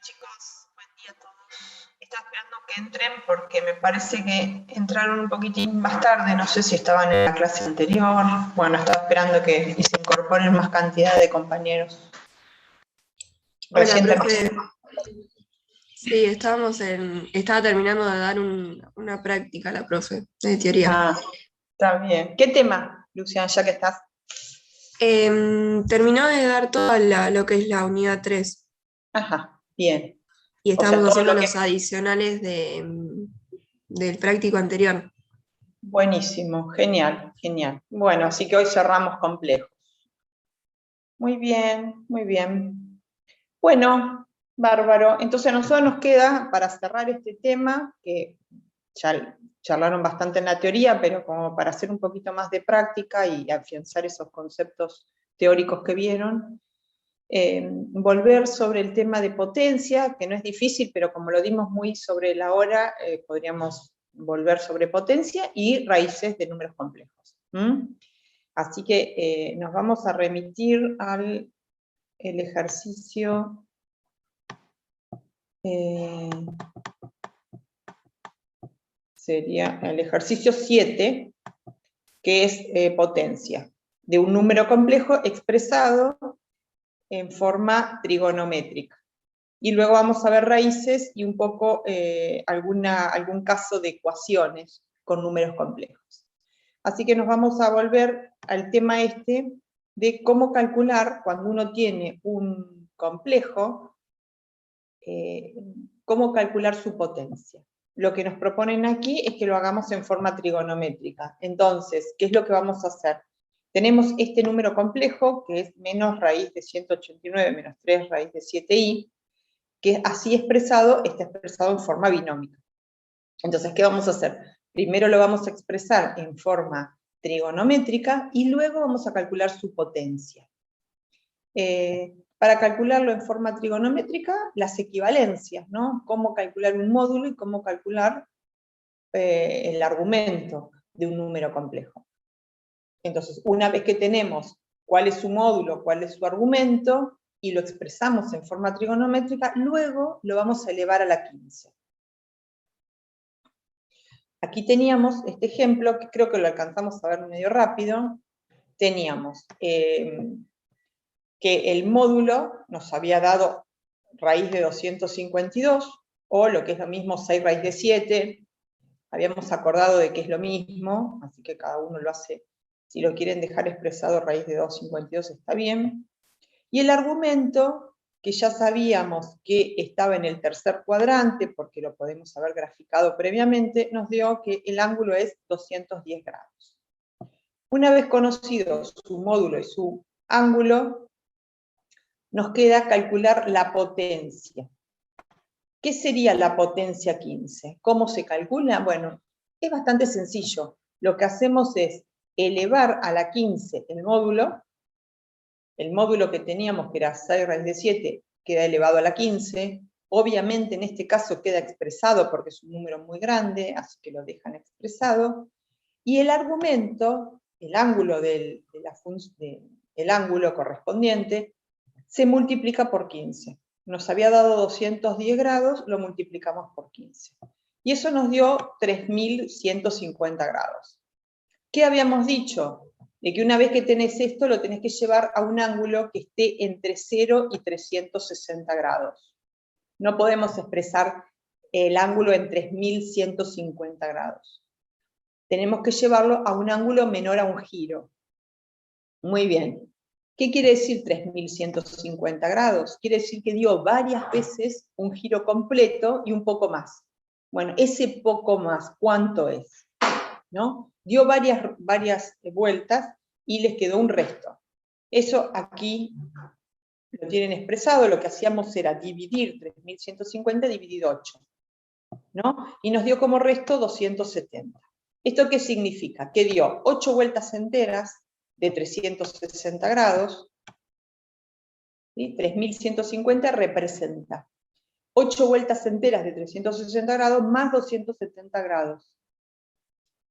Chicos, buen día a todos. Estaba esperando que entren porque me parece que entraron un poquitín más tarde, no sé si estaban en la clase anterior. Bueno, estaba esperando que se incorporen más cantidad de compañeros. Hola, profe. Sí, estaba terminando de dar una práctica a la profe de teoría. Ah, está bien. ¿Qué tema, Luciana, ya que estás? Terminó de dar lo que es la unidad 3 Ajá, bien. y O sea, estábamos todo haciendo lo que... los adicionales del práctico anterior. Buenísimo, genial, genial. Bueno, así que hoy cerramos complejos. Muy bien, muy bien. Bueno, bárbaro. Entonces a nosotros nos queda, para cerrar este tema, que ya charlaron bastante en la teoría, pero como para hacer un poquito más de práctica y afianzar esos conceptos teóricos que vieron, volver sobre el tema de potencia, que no es difícil, pero como lo dimos muy sobre la hora, podríamos volver sobre potencia y raíces de números complejos. Así que nos vamos a remitir al ejercicio sería el ejercicio 7, que es potencia, de un número complejo expresado en forma trigonométrica. Y luego vamos a ver raíces y un poco algún caso de ecuaciones con números complejos. Así que nos vamos a volver al tema este de cómo calcular cuando uno tiene un complejo, cómo calcular su potencia. Lo que nos proponen aquí es que lo hagamos en forma trigonométrica. Entonces, ¿qué es lo que vamos a hacer? Tenemos este número complejo, que es menos raíz de 189 menos 3 raíz de 7i, que así expresado, está expresado en forma binómica. Entonces, ¿qué vamos a hacer? Primero lo vamos a expresar en forma trigonométrica y luego vamos a calcular su potencia. Para calcularlo en forma trigonométrica, las equivalencias, ¿no? Cómo calcular un módulo y cómo calcular el argumento de un número complejo. Entonces, una vez que tenemos cuál es su módulo, cuál es su argumento, y lo expresamos en forma trigonométrica, luego lo vamos a elevar a la 15. Aquí teníamos este ejemplo, que creo que lo alcanzamos a ver medio rápido. Teníamos que el módulo nos había dado raíz de 252, o lo que es lo mismo 6 raíz de 7, habíamos acordado de que es lo mismo, así que cada uno lo hace, si lo quieren dejar expresado raíz de 252 está bien, y el argumento, que ya sabíamos que estaba en el tercer cuadrante, porque lo podemos haber graficado previamente, nos dio que el ángulo es 210 grados. Una vez conocido su módulo y su ángulo, nos queda calcular la potencia. ¿Qué sería la potencia 15? ¿Cómo se calcula? Bueno, es bastante sencillo. Lo que hacemos es elevar a la 15 el módulo que teníamos, que era 6 raíz de 7, queda elevado a la 15. Obviamente en este caso queda expresado porque es un número muy grande, así que lo dejan expresado. Y el argumento, el ángulo, el ángulo correspondiente, se multiplica por 15. Nos había dado 210 grados, lo multiplicamos por 15. Y eso nos dio 3150 grados. ¿Qué habíamos dicho? De que una vez que tenés esto, lo tenés que llevar a un ángulo que esté entre 0 y 360 grados. No podemos expresar el ángulo en 3150 grados. Tenemos que llevarlo a un ángulo menor a un giro. Muy bien. ¿Qué quiere decir 3150 grados? Quiere decir que dio varias veces un giro completo y un poco más. Bueno, ese poco más, ¿cuánto es? ¿No? Dio varias vueltas y les quedó un resto. Eso aquí lo tienen expresado, lo que hacíamos era dividir 3150 dividido 8, ¿no? Y nos dio como resto 270. ¿Esto qué significa? Que dio 8 vueltas enteras de 360 grados, ¿sí? 3150 representa 8 vueltas enteras de 360 grados más 270 grados,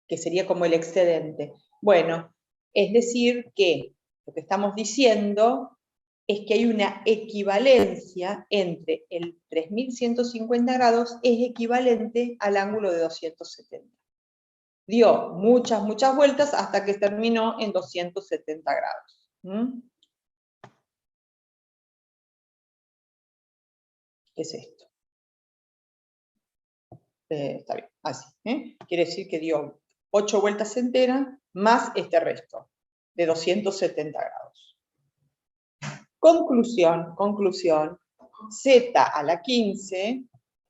que sería como el excedente. Bueno, es decir que lo que estamos diciendo es que hay una equivalencia entre el 3150 grados es equivalente al ángulo de 270. Dio muchas vueltas hasta que terminó en 270 grados. ¿Qué es esto? Está bien, así. Quiere decir que dio 8 vueltas enteras más este resto, de 270 grados. Conclusión, z a la 15,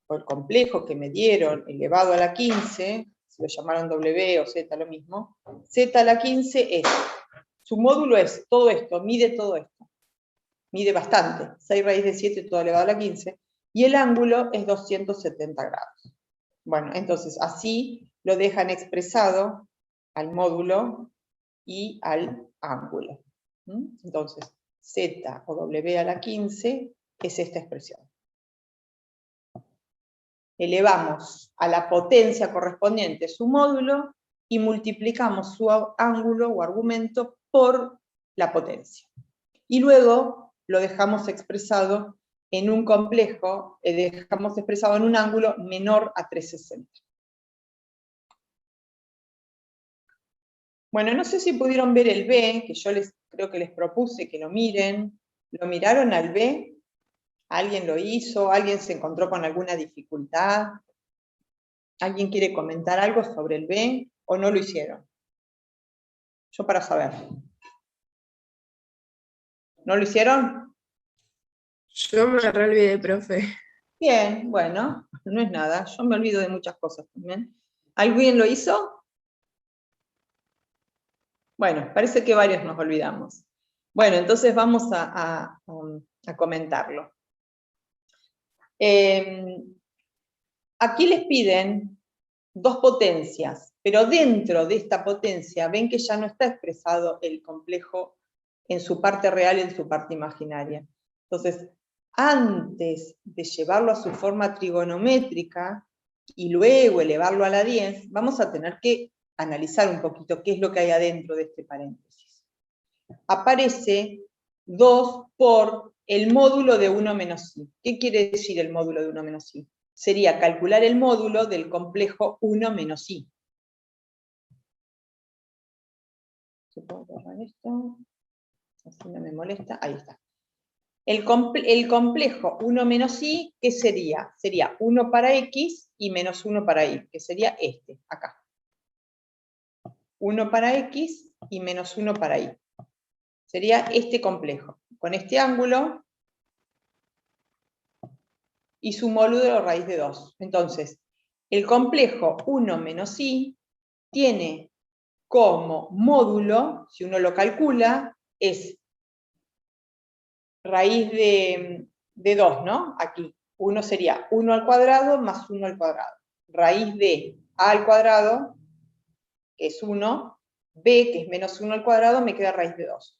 o el complejo que me dieron elevado a la 15, si lo llamaron W o Z, lo mismo, z a la 15 es, su módulo es todo esto, mide bastante, 6 raíz de 7 todo elevado a la 15, y el ángulo es 270 grados. Bueno, entonces así lo dejan expresado al módulo y al ángulo. Entonces, z o W a la 15 es esta expresión. Elevamos a la potencia correspondiente su módulo y multiplicamos su ángulo o argumento por la potencia. Y luego lo dejamos expresado en un complejo, dejamos expresado en un ángulo menor a 360. Bueno, no sé si pudieron ver el B, que yo creo que les propuse que lo miren. ¿Lo miraron al B? ¿Alguien lo hizo? ¿Alguien se encontró con alguna dificultad? ¿Alguien quiere comentar algo sobre el B o no lo hicieron? Yo para saber. ¿No lo hicieron? Yo me olvidé, profe. Bien, bueno, no es nada. Yo me olvido de muchas cosas también. ¿Alguien lo hizo? Bueno, parece que varios nos olvidamos. Bueno, entonces vamos a comentarlo. Aquí les piden 2 potencias, pero dentro de esta potencia ven que ya no está expresado el complejo en su parte real y en su parte imaginaria. Entonces, antes de llevarlo a su forma trigonométrica y luego elevarlo a la 10, vamos a tener que analizar un poquito qué es lo que hay adentro de este paréntesis. Aparece 2 por el módulo de 1 menos i. ¿Qué quiere decir el módulo de 1 menos i? Sería calcular el módulo del complejo 1 menos i. ¿Puedo borrar esto? Así no me molesta. Ahí está. El complejo 1 menos i, ¿qué sería? Sería 1 para x y menos 1 para y, que sería este, acá. 1 para x y menos 1 para y. Sería este complejo, con este ángulo y su módulo raíz de 2. Entonces, el complejo 1 menos i tiene como módulo, si uno lo calcula, es raíz de 2, ¿no? Aquí. 1 sería 1 al cuadrado más 1 al cuadrado. Raíz de a al cuadrado, que es 1, b, que es menos 1 al cuadrado, me queda raíz de 2.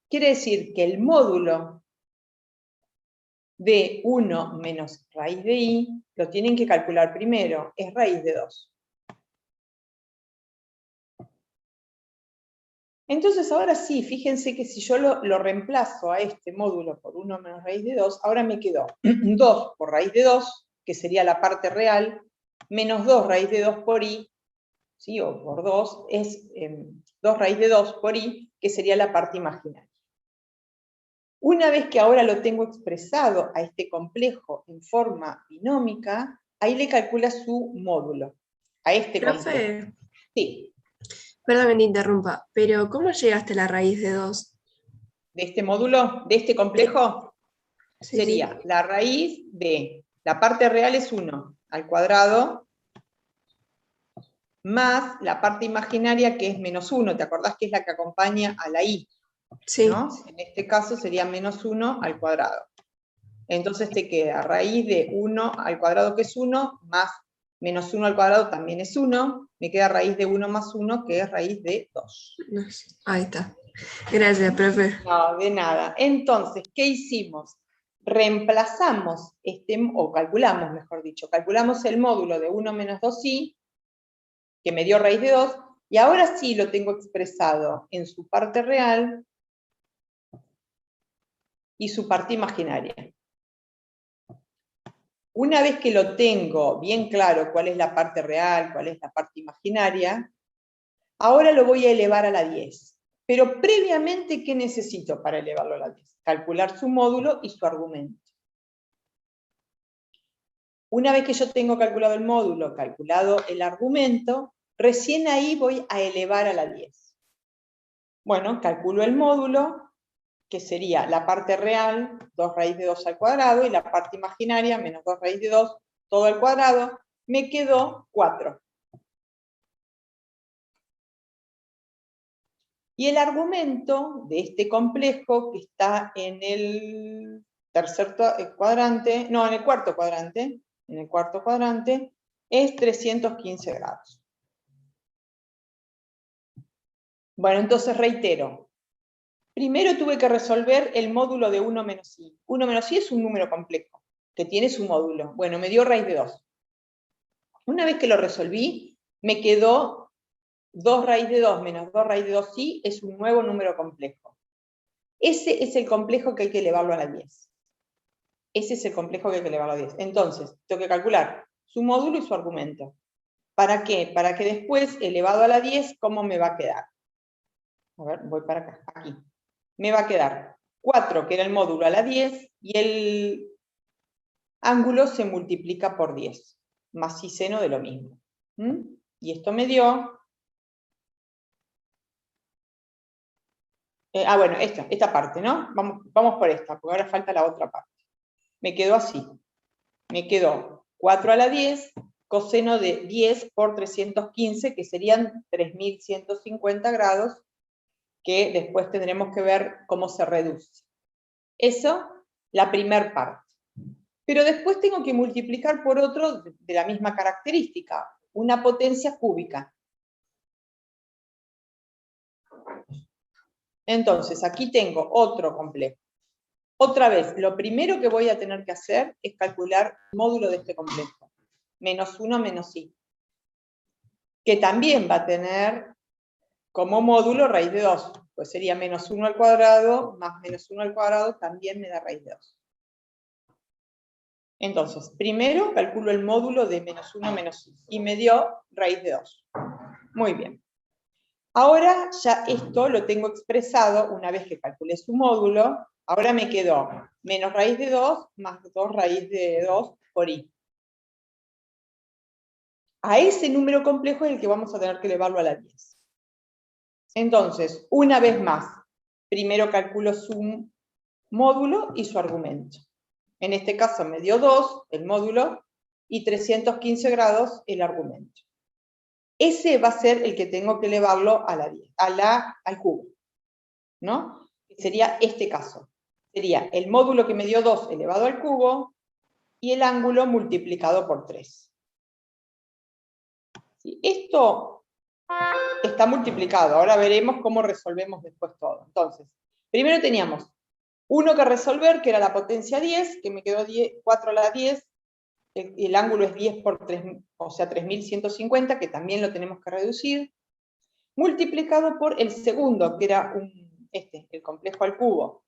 Quiere decir que el módulo de 1 menos raíz de i, lo tienen que calcular primero, es raíz de 2. Entonces ahora sí, fíjense que si yo lo reemplazo a este módulo por 1 menos raíz de 2, ahora me quedó 2 por raíz de 2, que sería la parte real, menos 2 raíz de 2 por i, ¿sí? O por 2, es 2 raíz de 2 por i, que sería la parte imaginaria. Una vez que ahora lo tengo expresado a este complejo en forma binómica, ahí le calcula su módulo, a este complejo. Sí. Perdón que te interrumpa, pero ¿cómo llegaste a la raíz de 2? ¿De este módulo? ¿De este complejo? Sí, sería la raíz de, la parte real es 1 al cuadrado, más la parte imaginaria que es menos 1, ¿te acordás que es la que acompaña a la i? Sí. ¿No? En este caso sería menos 1 al cuadrado. Entonces te queda raíz de 1 al cuadrado, que es 1, más menos 1 al cuadrado también es 1, me queda raíz de 1 más 1, que es raíz de 2. Ahí está. Gracias, profe. No, de nada. Entonces, ¿qué hicimos? Reemplazamos o calculamos, mejor dicho, calculamos el módulo de 1 menos 2i, que me dio raíz de 2, y ahora sí lo tengo expresado en su parte real y su parte imaginaria. Una vez que lo tengo bien claro cuál es la parte real, cuál es la parte imaginaria, ahora lo voy a elevar a la 10. Pero previamente, ¿qué necesito para elevarlo a la 10? Calcular su módulo y su argumento. Una vez que yo tengo calculado el módulo, calculado el argumento, recién ahí voy a elevar a la 10. Bueno, calculo el módulo, que sería la parte real, 2 raíz de 2 al cuadrado, y la parte imaginaria, menos 2 raíz de 2, todo al cuadrado, me quedó 4. Y el argumento de este complejo, que está en el cuadrante, no, en el cuarto cuadrante, es 315 grados. Bueno, entonces reitero. Primero tuve que resolver el módulo de 1 menos i. 1 menos i es un número complejo, que tiene su módulo. Bueno, me dio raíz de 2. Una vez que lo resolví, me quedó 2 raíz de 2 menos 2 raíz de 2i, es un nuevo número complejo. Ese es el complejo que hay que elevarlo a la 10. Ese es el complejo que hay que elevarlo a la 10. Entonces, tengo que calcular su módulo y su argumento. ¿Para qué? Para que después, elevado a la 10, ¿cómo me va a quedar? A ver, voy para acá, aquí. Me va a quedar 4, que era el módulo, a la 10, y el ángulo se multiplica por 10, más y seno de lo mismo. Y esto me dio... bueno, esta parte, ¿no? Vamos por esta, porque ahora falta la otra parte. Me quedó así. Me quedó 4 a la 10, coseno de 10 por 315, que serían 3150 grados, que después tendremos que ver cómo se reduce. Eso, la primera parte. Pero después tengo que multiplicar por otro de la misma característica, una potencia cúbica. Entonces, aquí tengo otro complejo. Otra vez, lo primero que voy a tener que hacer es calcular el módulo de este complejo. Menos 1 menos i. Que también va a tener como módulo raíz de 2. Pues sería menos 1 al cuadrado más menos 1 al cuadrado también me da raíz de 2. Entonces, primero calculo el módulo de menos 1 menos i. Y me dio raíz de 2. Muy bien. Ahora ya esto lo tengo expresado una vez que calculé su módulo. Ahora me quedó menos raíz de 2 más 2 raíz de 2 por i. A ese número complejo es el que vamos a tener que elevarlo a la 10. Entonces, una vez más, primero calculo su módulo y su argumento. En este caso me dio 2, el módulo, y 315 grados, el argumento. Ese va a ser el que tengo que elevarlo a la 10, al cubo, ¿no? Sería este caso. Sería el módulo que me dio 2 elevado al cubo y el ángulo multiplicado por 3. ¿Sí? Esto está multiplicado. Ahora veremos cómo resolvemos después todo. Entonces, primero teníamos uno que resolver, que era la potencia 10, que me quedó 4 a la 10. El ángulo es 10 por 3, o sea, 3150, que también lo tenemos que reducir. Multiplicado por el segundo, que era el complejo al cubo,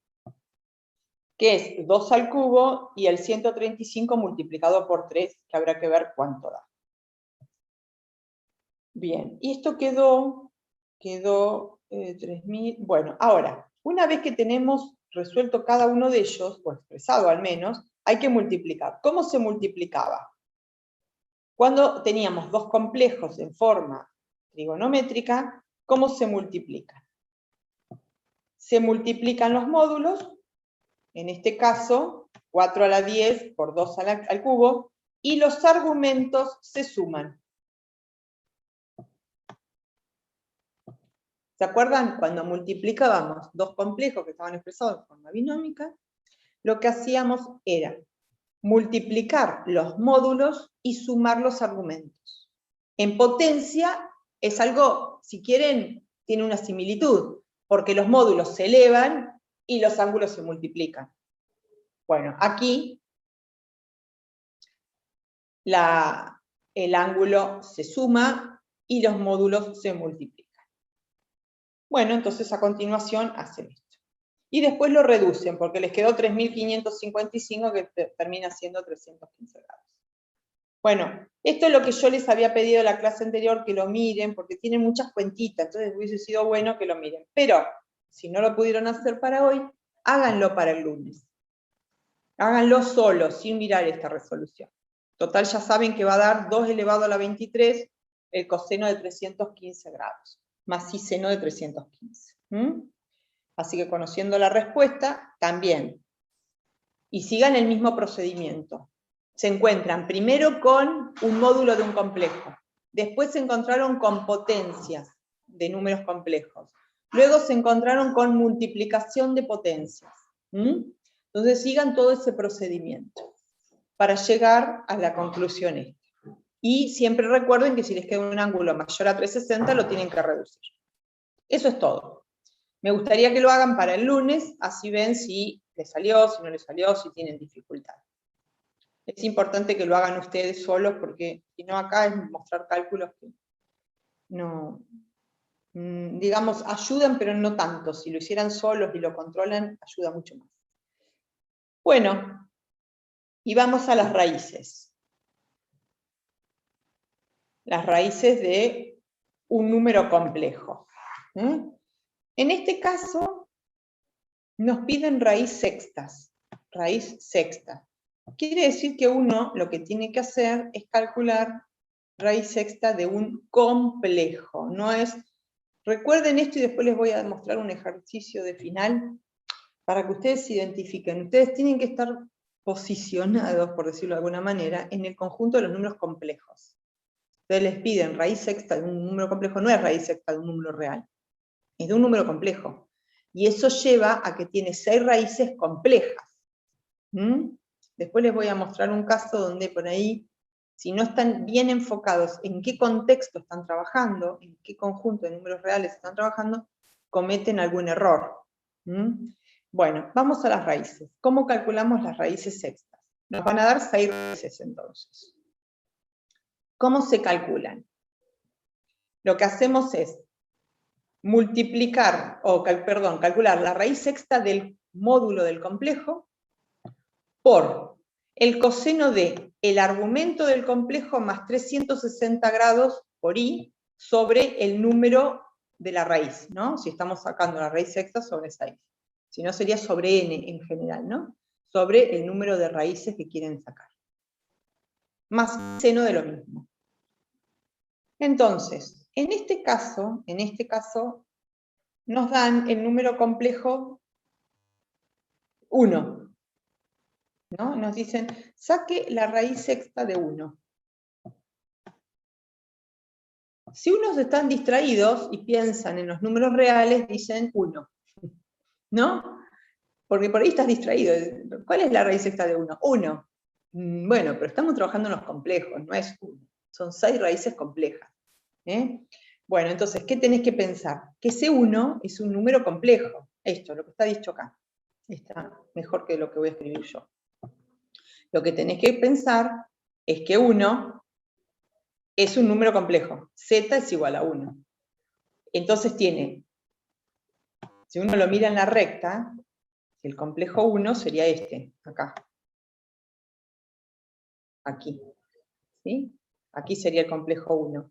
que es 2 al cubo, y el 135 multiplicado por 3, que habrá que ver cuánto da. Bien, y esto quedó 3000. Bueno, ahora, una vez que tenemos resuelto cada uno de ellos, o expresado al menos, hay que multiplicar. ¿Cómo se multiplicaba? Cuando teníamos dos complejos en forma trigonométrica, ¿cómo se multiplican? Se multiplican los módulos, en este caso, 4 a la 10 por 2 al cubo, y los argumentos se suman. ¿Se acuerdan? Cuando multiplicábamos dos complejos que estaban expresados en forma binómica, lo que hacíamos era multiplicar los módulos y sumar los argumentos. En potencia es algo, si quieren, tiene una similitud, porque los módulos se elevan y los ángulos se multiplican. Bueno, aquí el ángulo se suma y los módulos se multiplican. Bueno, entonces a continuación hacen esto. y después lo reducen, porque les quedó 3.555, que termina siendo 315 grados. Bueno, esto es lo que yo les había pedido en la clase anterior, que lo miren, porque tienen muchas cuentitas, entonces hubiese sido bueno que lo miren. Pero, si no lo pudieron hacer para hoy, háganlo para el lunes. Háganlo solo, sin mirar esta resolución. Total, ya saben que va a dar 2 elevado a la 23, el coseno de 315 grados, más i seno de 315. Así que conociendo la respuesta, también. Y sigan el mismo procedimiento. Se encuentran primero con un módulo de un complejo, después se encontraron con potencias de números complejos, luego se encontraron con multiplicación de potencias. Entonces sigan todo ese procedimiento para llegar a la conclusión esta. Y siempre recuerden que si les queda un ángulo mayor a 360 lo tienen que reducir. Eso es todo. Me gustaría que lo hagan para el lunes, así ven si les salió, si no les salió, si tienen dificultad. Es importante que lo hagan ustedes solos, porque si no acá es mostrar cálculos que no, digamos, ayudan, pero no tanto. Si lo hicieran solos y lo controlan, ayuda mucho más. Bueno, y vamos a las raíces. Las raíces de un número complejo. En este caso, nos piden raíz sextas. Raíz sexta. Quiere decir que uno lo que tiene que hacer es calcular raíz sexta de un complejo. No es, recuerden esto y después les voy a mostrar un ejercicio de final para que ustedes se identifiquen. Ustedes tienen que estar posicionados, por decirlo de alguna manera, en el conjunto de los números complejos. Ustedes les piden raíz sexta de un número complejo, no es raíz sexta de un número real, es de un número complejo. Y eso lleva a que tiene 6 raíces complejas. Después les voy a mostrar un caso donde por ahí, si no están bien enfocados en qué contexto están trabajando, en qué conjunto de números reales están trabajando, cometen algún error. Bueno, vamos a las raíces. ¿Cómo calculamos las raíces sextas? Nos van a dar 6 raíces entonces. ¿Cómo se calculan? Lo que hacemos es calcular la raíz sexta del módulo del complejo por el coseno de el argumento del complejo más 360 grados por i sobre el número de la raíz, ¿no? Si estamos sacando la raíz sexta sobre 6. Si no, sería sobre n en general, ¿no? Sobre el número de raíces que quieren sacar. Más seno de lo mismo. Entonces, en este caso, nos dan el número complejo 1. ¿No? Nos dicen, saque la raíz sexta de 1. Si unos están distraídos y piensan en los números reales, dicen 1. ¿No? Porque por ahí estás distraído. ¿Cuál es la raíz sexta de 1? 1. Bueno, pero estamos trabajando en los complejos, no es 1. Son 6 raíces complejas. Bueno, entonces, ¿qué tenés que pensar? Que ese 1 es un número complejo. Esto, lo que está dicho acá. Está mejor que lo que voy a escribir yo. Lo que tenés que pensar es que 1 es un número complejo. Z es igual a 1. Entonces tiene, si uno lo mira en la recta, el complejo 1 sería este, acá. Aquí. ¿Sí? Aquí sería el complejo 1.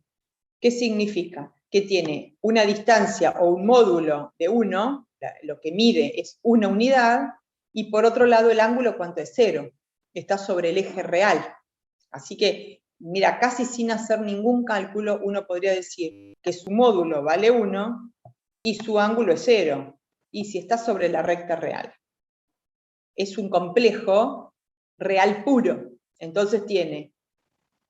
¿Qué significa? Que tiene una distancia o un módulo de 1, lo que mide es una unidad, y por otro lado el ángulo, ¿cuánto es? 0. Está sobre el eje real. Así que, mira, casi sin hacer ningún cálculo, uno podría decir que su módulo vale 1 y su ángulo es 0. Y si está sobre la recta real. Es un complejo real puro. Entonces tiene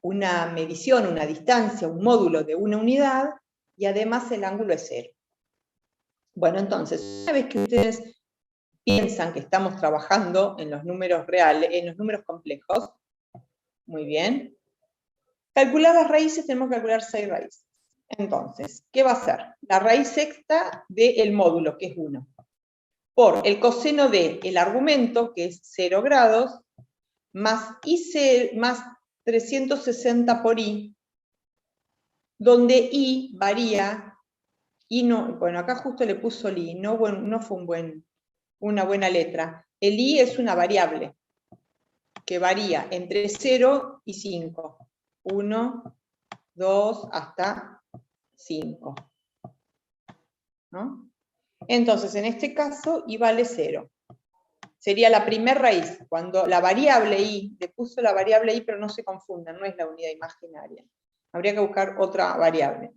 una medición, una distancia, un módulo de una unidad, y además el ángulo es 0. Bueno, entonces, una vez que ustedes piensan que estamos trabajando en los números reales, en los números complejos, muy bien, calcular las raíces, tenemos que calcular 6 raíces. Entonces, ¿qué va a ser? La raíz sexta del módulo, que es 1, por el coseno del argumento, que es 0 grados, más 360 por i, donde i varía, y no, bueno, acá justo le puso i, no fue un buen una buena letra. El i es una variable que varía entre 0 y 5. 1, 2, hasta 5. ¿No? Entonces, en este caso, i vale 0. Sería la primera raíz. Cuando la variable i, le puso la variable i, pero no se confundan, no es la unidad imaginaria. Habría que buscar otra variable.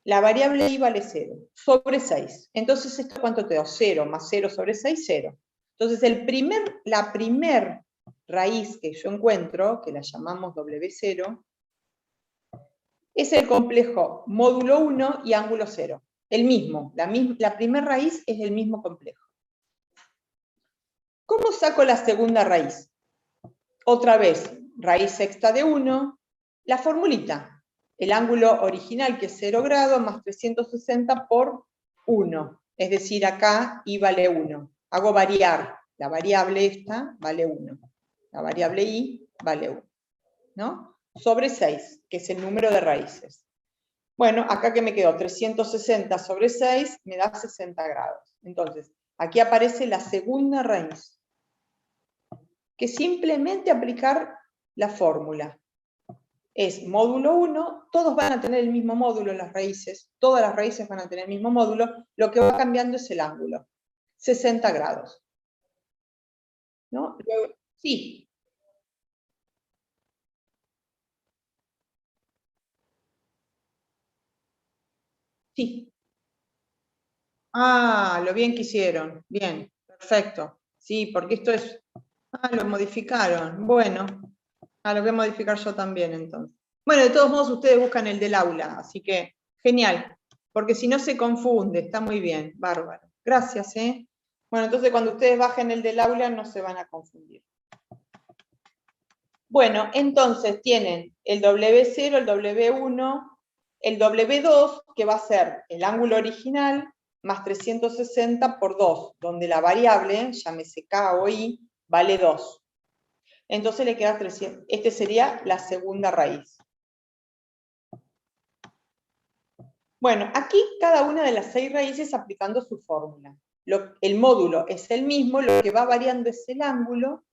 La variable i vale 0, sobre 6. Entonces, ¿esto cuánto te da? 0 más 0 sobre 6, 0. Entonces, la primer raíz que yo encuentro, que la llamamos W0, es el complejo módulo 1 y ángulo 0. El mismo, la primera raíz es el mismo complejo. ¿Cómo saco la segunda raíz? Otra vez, raíz sexta de 1, la formulita. El ángulo original, que es 0 grados, más 360 por 1. Es decir, acá i vale 1. Hago variar. La variable esta vale 1. La variable i vale 1. ¿No? Sobre 6, que es el número de raíces. Bueno, acá que me quedó 360 sobre 6, me da 60 grados. Entonces, aquí aparece la segunda raíz. Que simplemente aplicar la fórmula. Es módulo 1, todos van a tener el mismo módulo, las raíces, todas las raíces van a tener el mismo módulo, lo que va cambiando es el ángulo, 60 grados. ¿No? Sí. Sí. Ah, lo bien que hicieron, bien, perfecto. Sí, porque esto es... Ah, lo modificaron, bueno, lo voy a modificar yo también entonces. Bueno, de todos modos ustedes buscan el del aula, así que genial, porque si no se confunde, está muy bien, bárbaro. Gracias, ¿eh? Bueno, entonces cuando ustedes bajen el del aula no se van a confundir. Bueno, entonces tienen el W0, el W1, el W2, que va a ser el ángulo original, más 360 por 2, donde la variable, llámese K o I, vale 2. Entonces le queda 300. Este sería la segunda raíz. Bueno, aquí cada una de las 6 raíces aplicando su fórmula. El módulo es el mismo, lo que va variando es el ángulo,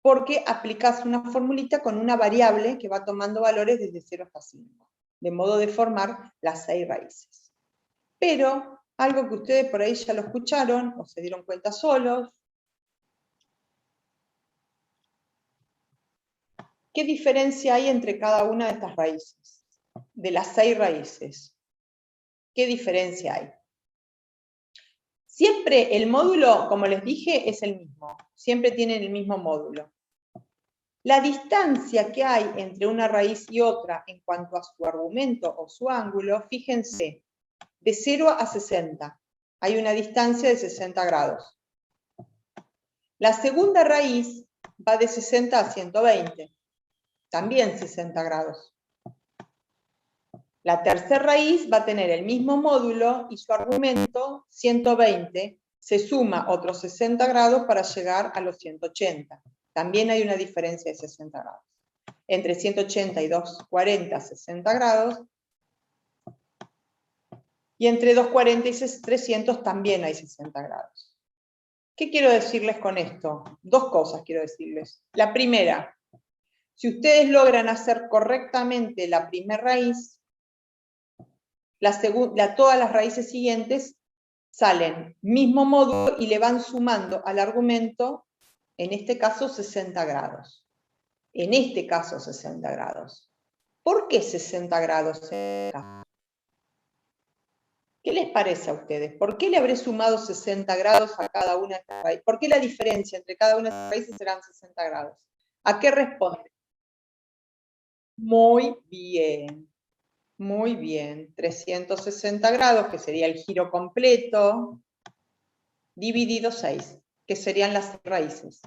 porque aplicas una formulita con una variable que va tomando valores desde 0 hasta 5, de modo de formar las 6 raíces. Pero, algo que ustedes por ahí ya lo escucharon, o se dieron cuenta solos, ¿qué diferencia hay entre cada una de estas raíces? De las 6 raíces. ¿Qué diferencia hay? Siempre el módulo, como les dije, es el mismo. Siempre tienen el mismo módulo. La distancia que hay entre una raíz y otra en cuanto a su argumento o su ángulo, fíjense, de 0 a 60. Hay una distancia de 60 grados. La segunda raíz va de 60 a 120. También 60 grados. La tercera raíz va a tener el mismo módulo y su argumento, 120, se suma otros 60 grados para llegar a los 180. También hay una diferencia de 60 grados. Entre 180 y 240, 60 grados. Y entre 240 y 300 también hay 60 grados. ¿Qué quiero decirles con esto? Dos cosas quiero decirles. La primera, si ustedes logran hacer correctamente la primera raíz, todas las raíces siguientes salen mismo módulo y le van sumando al argumento, en este caso 60 grados. En este caso 60 grados. ¿Por qué 60 grados? ¿Qué les parece a ustedes? ¿Por qué le habré sumado 60 grados a cada una de estas raíces? ¿Por qué la diferencia entre cada una de estas raíces serán 60 grados? ¿A qué responde? Muy bien. Muy bien. 360 grados, que sería el giro completo, dividido 6, que serían las raíces.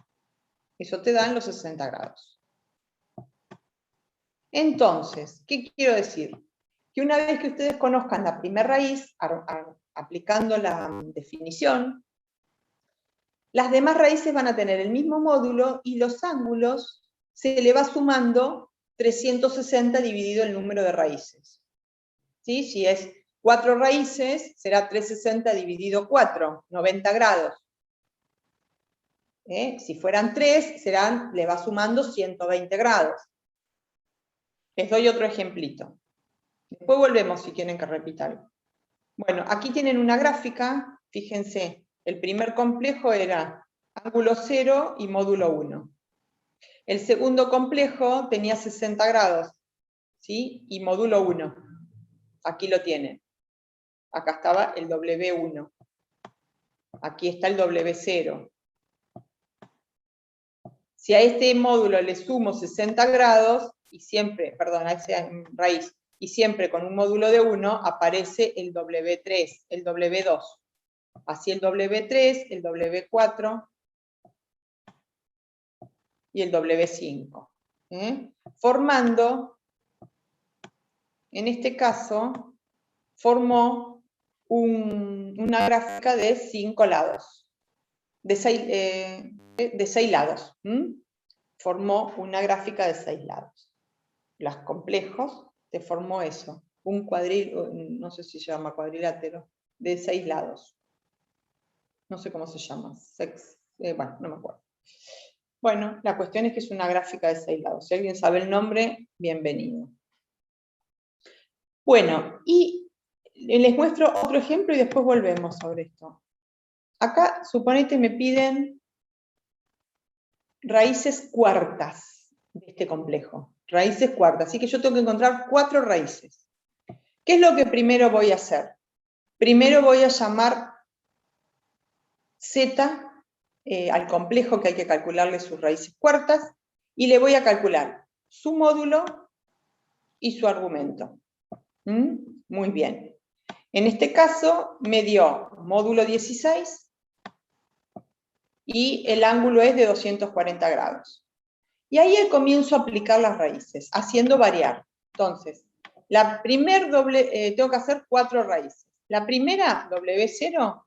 Eso te dan los 60 grados. Entonces, ¿qué quiero decir? Que una vez que ustedes conozcan la primera raíz, aplicando la definición, las demás raíces van a tener el mismo módulo y los ángulos se le va sumando 360 dividido el número de raíces. ¿Sí? Si es 4 raíces, será 360 dividido 4, 90 grados. Si fueran 3, le va sumando 120 grados. Les doy otro ejemplito. Después volvemos si quieren que repita algo. Bueno, aquí tienen una gráfica, fíjense, el primer complejo era ángulo 0 y módulo 1. El segundo complejo tenía 60 grados, ¿sí? Y módulo 1. Aquí lo tienen. Acá estaba el W1. Aquí está el W0. Si a este módulo le sumo 60 grados, y siempre, perdón, a esa raíz, y siempre con un módulo de 1, aparece el W3, el W2. Así el W3, el W4 y el W5. Formando, en este caso, formó una gráfica de 5 lados, de 6 lados. Formó una gráfica de 6 lados. Los complejos te formó eso, un no sé si se llama cuadrilátero, de 6 lados. No sé cómo se llama, bueno, no me acuerdo. Bueno, la cuestión es que es una gráfica de 6 lados. Si alguien sabe el nombre, bienvenido. Bueno, y les muestro otro ejemplo y después volvemos sobre esto. Acá, suponete, me piden raíces cuartas de este complejo. Raíces cuartas, así que yo tengo que encontrar 4 raíces. ¿Qué es lo que primero voy a hacer? Primero voy a llamar Z al complejo que hay que calcularle sus raíces cuartas y le voy a calcular su módulo y su argumento. Muy bien. En este caso me dio módulo 16 y el ángulo es de 240 grados. Y ahí comienzo a aplicar las raíces, haciendo variar. Entonces, tengo que hacer 4 raíces. La primera, W0,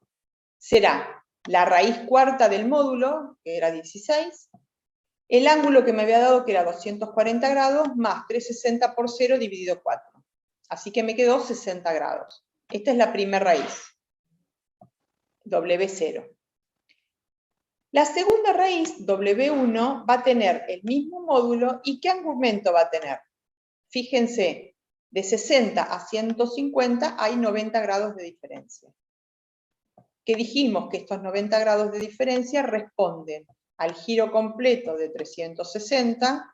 será la raíz cuarta del módulo, que era 16, el ángulo que me había dado, que era 240 grados, más 360 por 0 dividido 4. Así que me quedó 60 grados. Esta es la primera raíz, W0. La segunda raíz, W1, va a tener el mismo módulo, ¿y qué argumento va a tener? Fíjense, de 60 a 150 hay 90 grados de diferencia. Que dijimos que estos 90 grados de diferencia responden al giro completo de 360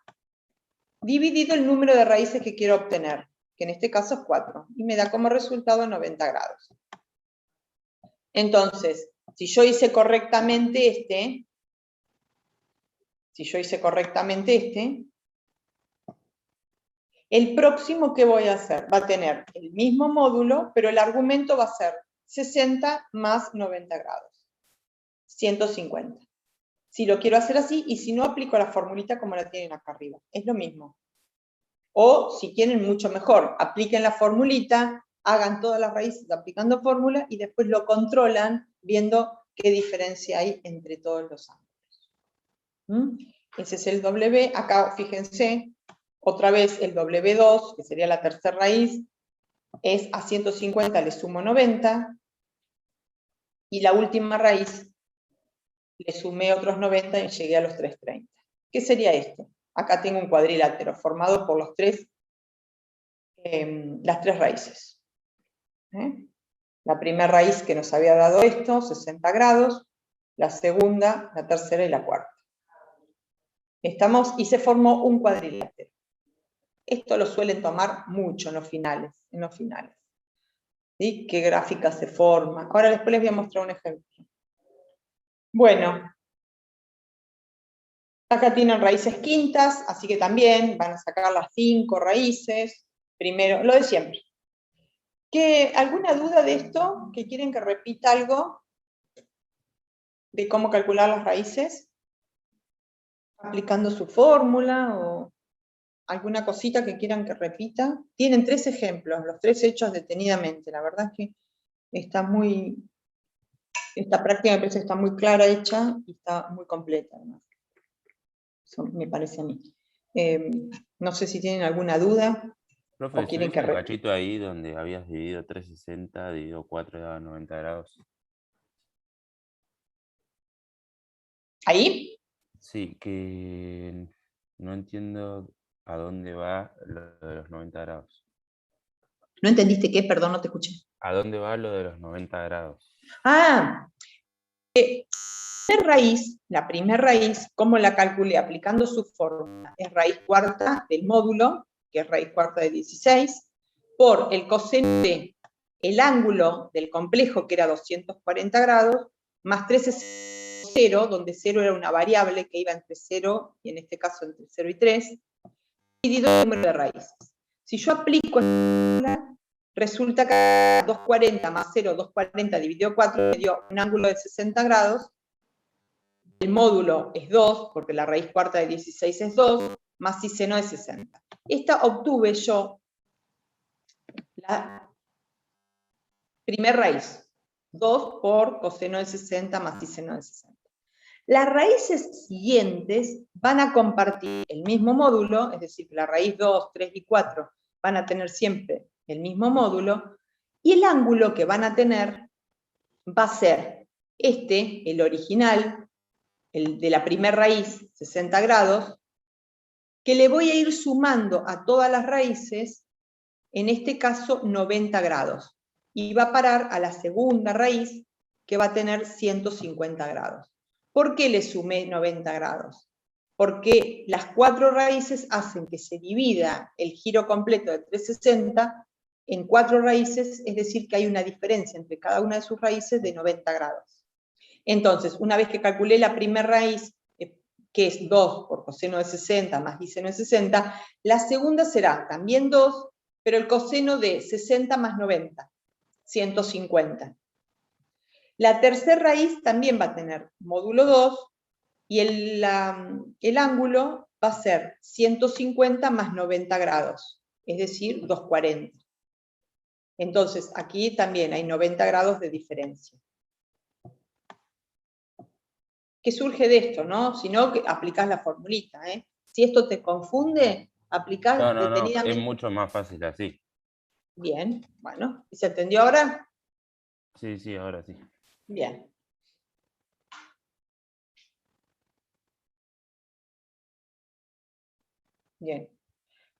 dividido el número de raíces que quiero obtener, que en este caso es 4, y me da como resultado 90 grados. Entonces, si yo hice correctamente el próximo que voy a hacer va a tener el mismo módulo, pero el argumento va a ser 60 más 90 grados, 150. Si lo quiero hacer así, y si no, aplico la formulita como la tienen acá arriba. Es lo mismo. O, si quieren, mucho mejor, apliquen la formulita, hagan todas las raíces aplicando fórmula, y después lo controlan viendo qué diferencia hay entre todos los ángulos. Ese es el W. Acá, fíjense, otra vez el W2, que sería la tercera raíz, es a 150 le sumo 90, y la última raíz le sumé otros 90 y llegué a los 330. ¿Qué sería esto? Acá tengo un cuadrilátero formado por las tres raíces. La primera raíz que nos había dado esto, 60 grados, la segunda, la tercera y la cuarta. Y se formó un cuadrilátero. Esto lo suelen tomar mucho en los finales. ¿Sí? ¿Qué gráfica se forma? Ahora después les voy a mostrar un ejemplo. Bueno, acá tienen raíces quintas, así que también van a sacar las 5 raíces. Primero, lo de siempre. ¿Alguna duda de esto? ¿Que quieren que repita algo? ¿De cómo calcular las raíces? ¿Aplicando su fórmula o alguna cosita que quieran que repita? Tienen 3 ejemplos, los 3 hechos detenidamente. La verdad es que esta práctica me parece que está muy clara hecha y está muy completa, además. Eso me parece a mí. No sé si tienen alguna duda. Profe, ¿O quieren que un cachito ahí donde habías dividido 360, dividido 4 y daba 90 grados? ¿Ahí? Sí, que no entiendo a dónde va lo de los 90 grados. ¿No entendiste qué? Perdón, no te escuché. ¿A dónde va lo de los 90 grados? Ah, la primera raíz, ¿cómo la calculé? Aplicando su fórmula. Es raíz cuarta del módulo, que es raíz cuarta de 16, por el coseno de el ángulo del complejo, que era 240 grados, más 3 es 0, donde 0 era una variable que iba entre 0, y en este caso entre 0 y 3, dividido el número de raíces. Si yo aplico esta, resulta que 240 más 0, 240 dividido 4, me dio un ángulo de 60 grados, el módulo es 2, porque la raíz cuarta de 16 es 2, más si seno de 60. Esta obtuve yo la primer raíz, 2 por coseno de 60 más si seno de 60. Las raíces siguientes van a compartir el mismo módulo, es decir, la raíz 2, 3 y 4 van a tener siempre el mismo módulo, y el ángulo que van a tener va a ser el original, el de la primera raíz, 60 grados, que le voy a ir sumando a todas las raíces, en este caso 90 grados, y va a parar a la segunda raíz, que va a tener 150 grados. ¿Por qué le sumé 90 grados? Porque las 4 raíces hacen que se divida el giro completo de 360 en 4 raíces, es decir, que hay una diferencia entre cada una de sus raíces de 90 grados. Entonces, una vez que calculé la primera raíz, que es 2 por coseno de 60 más biseno de 60, la segunda será también 2, pero el coseno de 60 más 90, 150. La tercera raíz también va a tener módulo 2, y el ángulo va a ser 150 más 90 grados, es decir, 240. Entonces, aquí también hay 90 grados de diferencia. ¿Qué surge de esto, no? Si no, aplicás la formulita, ¿eh? Si esto te confunde, aplicás No, detenidamente. es mucho más fácil así. Bien, bueno, ¿y se entendió ahora? Sí, ahora sí. Bien. Bien.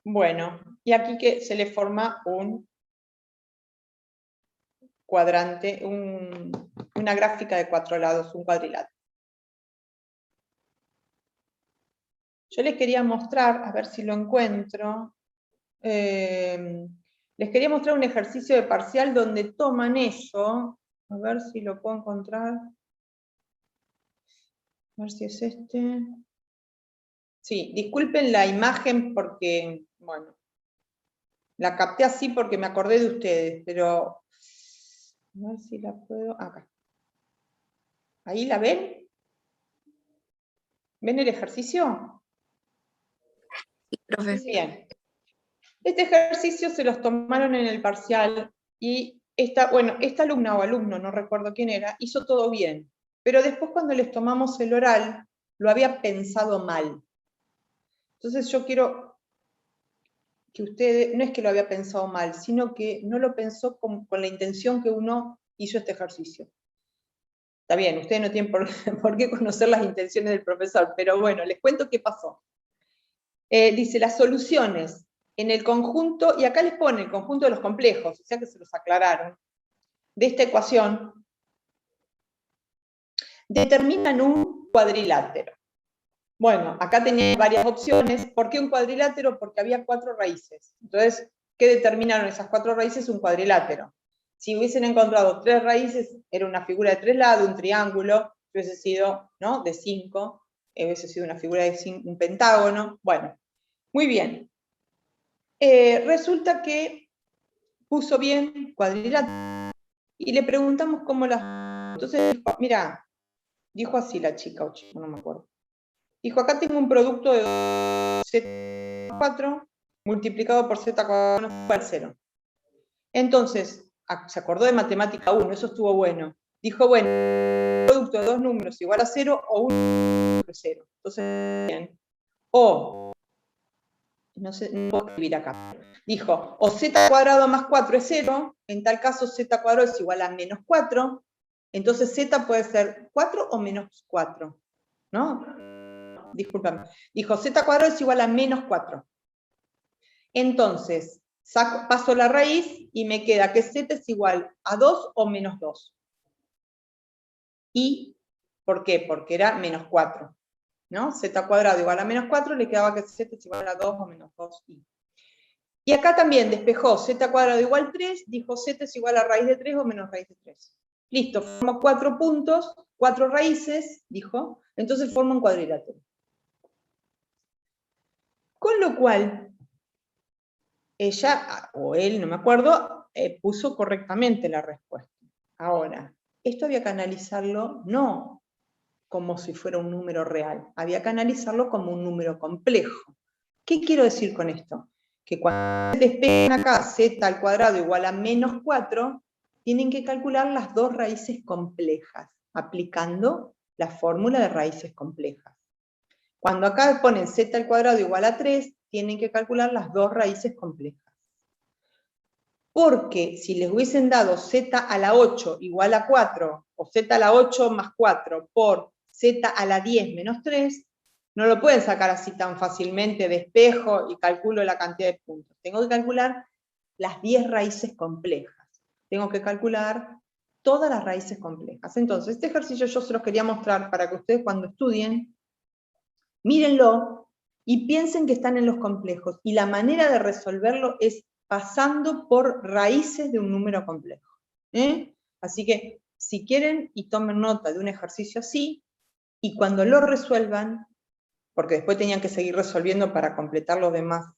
Bueno, y aquí que se le forma un cuadrante, una gráfica de 4 lados, un cuadrilátero. Yo les quería mostrar, a ver si lo encuentro, les quería mostrar un ejercicio de parcial donde toman eso, a ver si lo puedo encontrar, a ver si es este. Sí, disculpen la imagen porque, bueno, la capté así porque me acordé de ustedes, pero a ver si la puedo, acá. ¿Ahí la ven? ¿Ven el ejercicio? Profe. Bien. Este ejercicio se los tomaron en el parcial y esta alumna o alumno, no recuerdo quién era, hizo todo bien. Pero después cuando les tomamos el oral, lo había pensado mal. Entonces yo quiero que ustedes, no es que lo había pensado mal, sino que no lo pensó con la intención que uno hizo este ejercicio. Está bien, ustedes no tienen por qué conocer las intenciones del profesor, pero bueno, les cuento qué pasó. Dice, las soluciones en el conjunto, y acá les pone el conjunto de los complejos, o sea que se los aclararon, de esta ecuación, determinan un cuadrilátero. Bueno, acá tenía varias opciones. ¿Por qué un cuadrilátero? Porque había 4 raíces. Entonces, ¿qué determinaron esas 4 raíces? Un cuadrilátero. Si hubiesen encontrado 3 raíces, era una figura de 3 lados, un triángulo, hubiese sido, ¿no?, de 5, hubiese sido una figura de 5, un pentágono. Bueno, muy bien. Resulta que puso bien cuadrilátero y le preguntamos cómo las... Entonces dijo, mira, dijo así la chica o chico, no me acuerdo. Dijo, acá tengo un producto de z4 multiplicado por z4 igual 0. Entonces, se acordó de matemática 1, eso estuvo bueno. Dijo, bueno, un producto de 2 números igual a 0 o 1 igual a 0. Entonces, bien. O, no sé, no puedo escribir acá. Dijo, o z cuadrado más 4 es 0, en tal caso z cuadrado es igual a menos 4, entonces z puede ser 4 o menos 4. ¿no? Discúlpame. Dijo z cuadrado es igual a menos 4. Entonces, paso la raíz y me queda que z es igual a 2 o menos 2. ¿Y por qué? Porque era menos 4. ¿No? Z cuadrado igual a menos 4, le quedaba que z es igual a 2 o menos 2i. Y acá también despejó z cuadrado igual a 3, dijo z es igual a raíz de 3 o menos raíz de 3. Listo, formo 4 puntos, 4 raíces, dijo, entonces formo un cuadrilátero. Con lo cual, ella, o él, no me acuerdo, puso correctamente la respuesta. Ahora, esto había que analizarlo no como si fuera un número real, había que analizarlo como un número complejo. ¿Qué quiero decir con esto? Que cuando despejan acá z al cuadrado igual a menos 4, tienen que calcular las dos raíces complejas, aplicando la fórmula de raíces complejas. Cuando acá ponen z al cuadrado igual a 3, tienen que calcular las dos raíces complejas. Porque si les hubiesen dado z a la 8 igual a 4, o z a la 8 más 4 por z a la 10 menos 3, no lo pueden sacar así tan fácilmente de espejo y calculo la cantidad de puntos. Tengo que calcular las 10 raíces complejas. Tengo que calcular todas las raíces complejas. Entonces, este ejercicio yo se los quería mostrar para que ustedes cuando estudien, mírenlo y piensen que están en los complejos. Y la manera de resolverlo es pasando por raíces de un número complejo. Así que, si quieren y tomen nota de un ejercicio así, y cuando lo resuelvan, porque después tenían que seguir resolviendo para completar los demás,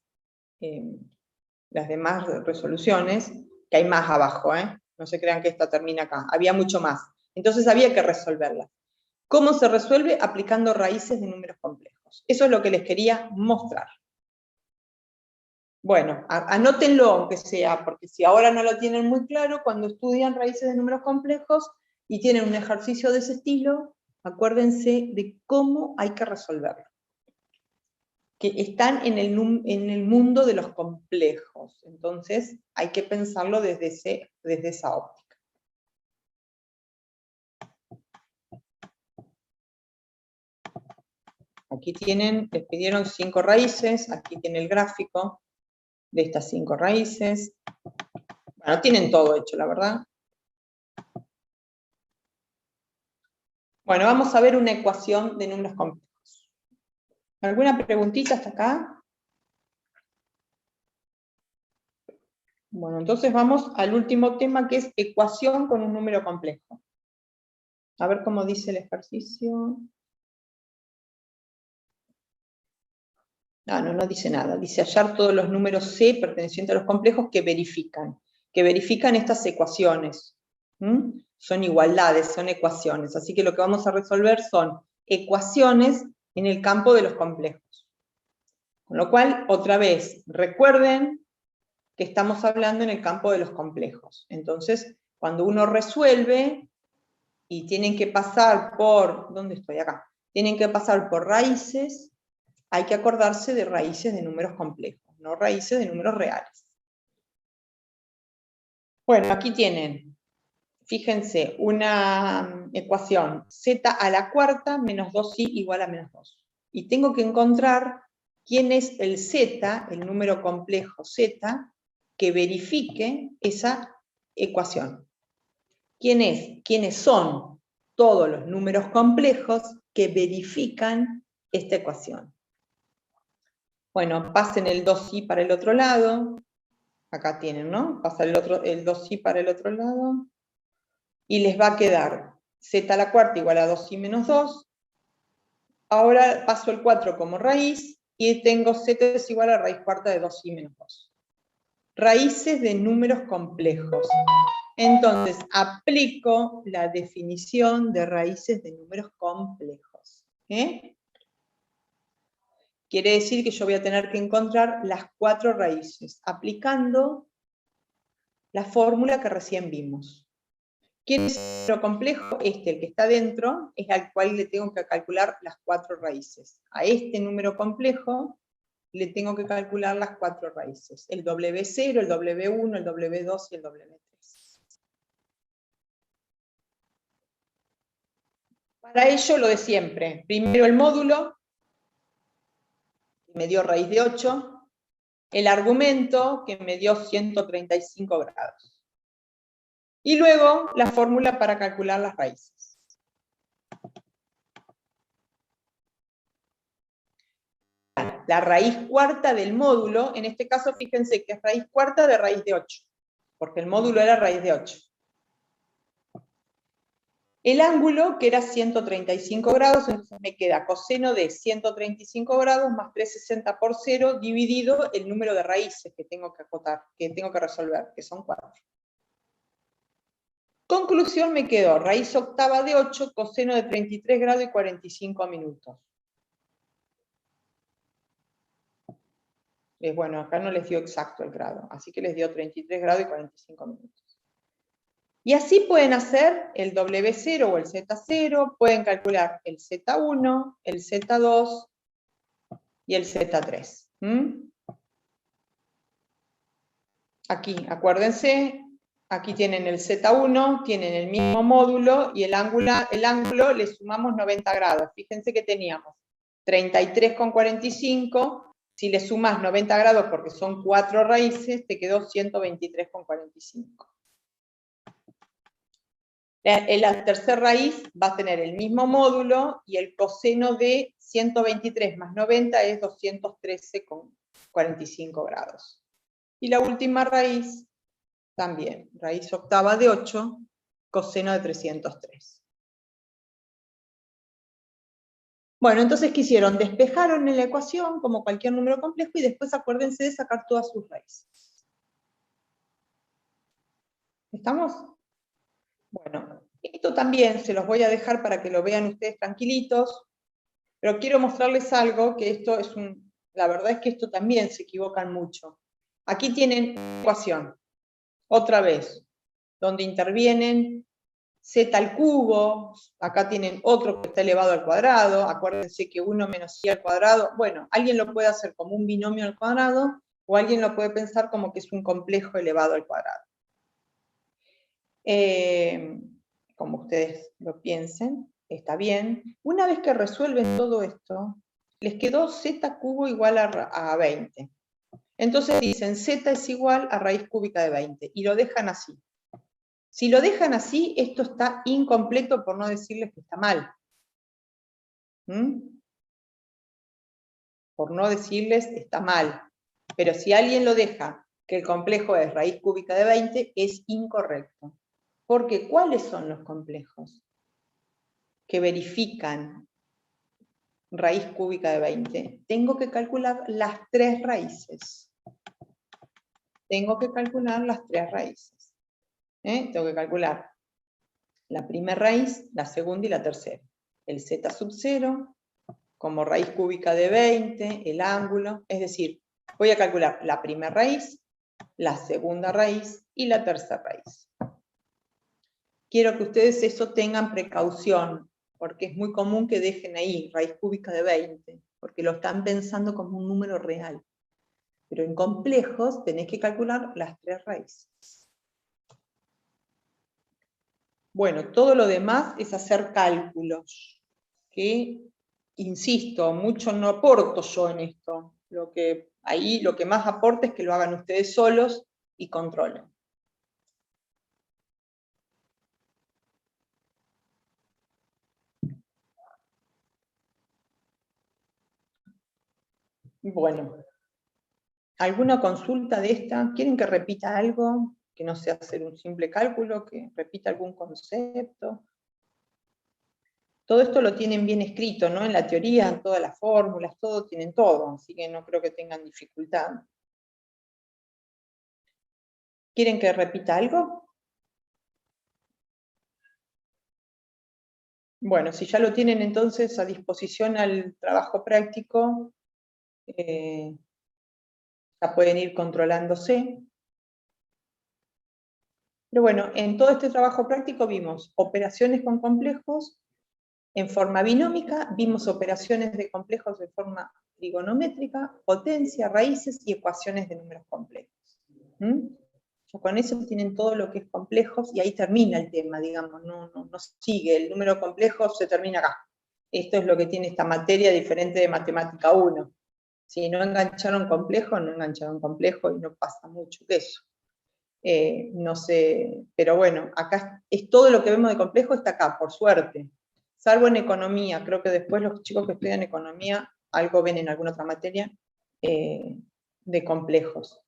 las demás resoluciones, que hay más abajo, no se crean que esta termina acá, había mucho más. Entonces había que resolverla. ¿Cómo se resuelve? Aplicando raíces de números complejos. Eso es lo que les quería mostrar. Bueno, anótenlo aunque sea, porque si ahora no lo tienen muy claro, cuando estudian raíces de números complejos y tienen un ejercicio de ese estilo, acuérdense de cómo hay que resolverlo. Que están en el mundo de los complejos, entonces hay que pensarlo desde esa óptica. Aquí tienen, les pidieron 5 raíces, aquí tiene el gráfico de estas 5 raíces. Bueno, tienen todo hecho, la verdad. Bueno, vamos a ver una ecuación de números complejos. ¿Alguna preguntita hasta acá? Bueno, entonces vamos al último tema, que es ecuación con un número complejo. A ver cómo dice el ejercicio. No dice nada. Dice hallar todos los números C pertenecientes a los complejos que verifican estas ecuaciones. Son igualdades, son ecuaciones. Así que lo que vamos a resolver son ecuaciones en el campo de los complejos. Con lo cual, otra vez, recuerden que estamos hablando en el campo de los complejos. Entonces, cuando uno resuelve, y tienen que pasar por, ¿dónde estoy? Acá. Tienen que pasar por raíces, hay que acordarse de raíces de números complejos, no raíces de números reales. Bueno, aquí tienen, fíjense, una ecuación, z a la cuarta menos 2i igual a menos 2. Y tengo que encontrar quién es el z, el número complejo z, que verifique esa ecuación. ¿Quiénes son todos los números complejos que verifican esta ecuación? Bueno, pasen el 2i para el otro lado. Acá tienen, ¿no? Pasa el 2i para el otro lado. Y les va a quedar z a la cuarta igual a 2i menos 2. Ahora paso el 4 como raíz y tengo z es igual a raíz cuarta de 2i menos 2. Raíces de números complejos. Entonces, aplico la definición de raíces de números complejos. Quiere decir que yo voy a tener que encontrar las 4 raíces, aplicando la fórmula que recién vimos. ¿Quién es el número complejo? El que está dentro, es al cual le tengo que calcular las 4 raíces. A este número complejo le tengo que calcular las 4 raíces. El W0, el W1, el W2 y el W3. Para ello lo de siempre. Primero el módulo, que me dio raíz de 8, el argumento, que me dio 135 grados. Y luego la fórmula para calcular las raíces. La raíz cuarta del módulo, en este caso fíjense que es raíz cuarta de raíz de 8, porque el módulo era raíz de 8. El ángulo, que era 135 grados, entonces me queda coseno de 135 grados más 360 por 0 dividido el número de raíces que tengo que acotar, que tengo que resolver, que son 4. Conclusión, me quedó raíz octava de 8, coseno de 33 grados y 45 minutos. Bueno, acá no les dio exacto el grado, así que les dio 33 grados y 45 minutos. Y así pueden hacer el W0 o el Z0, pueden calcular el Z1, el Z2 y el Z3. Aquí, acuérdense, aquí tienen el Z1, tienen el mismo módulo y el ángulo le sumamos 90 grados. Fíjense que teníamos 33,45, si le sumas 90 grados porque son 4 raíces, te quedó 123,45. La tercera raíz va a tener el mismo módulo y el coseno de 123 más 90 es 213,45 grados. Y la última raíz, también, raíz octava de 8, coseno de 303. Bueno, entonces, ¿qué hicieron? Despejaron en la ecuación como cualquier número complejo y después acuérdense de sacar todas sus raíces. ¿Estamos? Bueno, esto también se los voy a dejar para que lo vean ustedes tranquilitos, pero quiero mostrarles algo, que esto es la verdad es que esto también se equivocan mucho. Aquí tienen una ecuación, otra vez, donde intervienen z al cubo, acá tienen otro que está elevado al cuadrado, acuérdense que 1 menos i al cuadrado, bueno, alguien lo puede hacer como un binomio al cuadrado, o alguien lo puede pensar como que es un complejo elevado al cuadrado. Como ustedes lo piensen, está bien. Una vez que resuelven todo esto, les quedó z cubo igual a 20. Entonces dicen z es igual a raíz cúbica de 20, y lo dejan así. Si lo dejan así, esto está incompleto, por no decirles que está mal. Por no decirles está mal. Pero si alguien lo deja, que el complejo es raíz cúbica de 20, es incorrecto. Porque ¿cuáles son los complejos que verifican raíz cúbica de 20? Tengo que calcular las 3 raíces. Tengo que calcular las 3 raíces. Tengo que calcular la primera raíz, la segunda y la tercera. El z sub 0 como raíz cúbica de 20, el ángulo, es decir, voy a calcular la primera raíz, la segunda raíz y la tercera raíz. Quiero que ustedes eso tengan precaución, porque es muy común que dejen ahí raíz cúbica de 20, porque lo están pensando como un número real. Pero en complejos tenés que calcular las 3 raíces. Bueno, todo lo demás es hacer cálculos, que, insisto, mucho no aporto yo en esto. Lo que más aporta es que lo hagan ustedes solos y controlen. Bueno, ¿alguna consulta de esta? ¿Quieren que repita algo? Que no sea hacer un simple cálculo, que repita algún concepto. Todo esto lo tienen bien escrito, ¿no? En la teoría, en todas las fórmulas, todo, tienen todo, así que no creo que tengan dificultad. ¿Quieren que repita algo? Bueno, si ya lo tienen entonces a disposición al trabajo práctico, ya pueden ir controlándose. Pero bueno, en todo este trabajo práctico vimos operaciones con complejos en forma binómica, vimos operaciones de complejos de forma trigonométrica, potencia, raíces y ecuaciones de números complejos. sea, con eso tienen todo lo que es complejos y ahí termina el tema, digamos, no sigue, el número complejo se termina acá. Esto es lo que tiene esta materia diferente de matemática 1. Si no engancharon complejo, no engancharon complejo y no pasa mucho que eso. No sé, pero bueno, acá es todo lo que vemos de complejo está acá, por suerte. Salvo en economía, creo que después los chicos que estudian economía algo ven en alguna otra materia de complejos.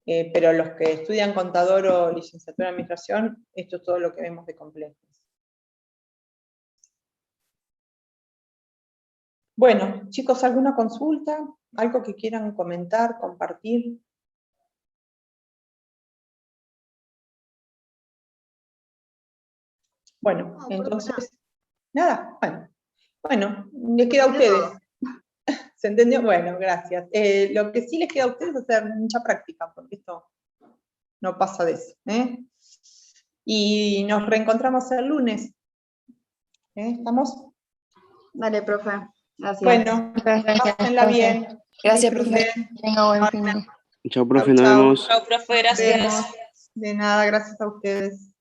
Pero los que estudian contador o licenciatura en administración, esto es todo lo que vemos de complejos. Bueno, chicos, ¿alguna consulta? ¿Algo que quieran comentar, compartir? Bueno, entonces, nada, bueno, les queda a ustedes. ¿Se entendió? Bueno, gracias. Lo que sí les queda a ustedes es hacer mucha práctica, porque esto no pasa de eso. Y nos reencontramos el lunes. ¿Estamos? Dale, profe. Gracias. Bueno, pásenla bien. Gracias, profe. Disfruten. Tenga buen fin de. Chao, profe, Chau, nos chau. vemos. Chao, profe, gracias. De nada, gracias a ustedes.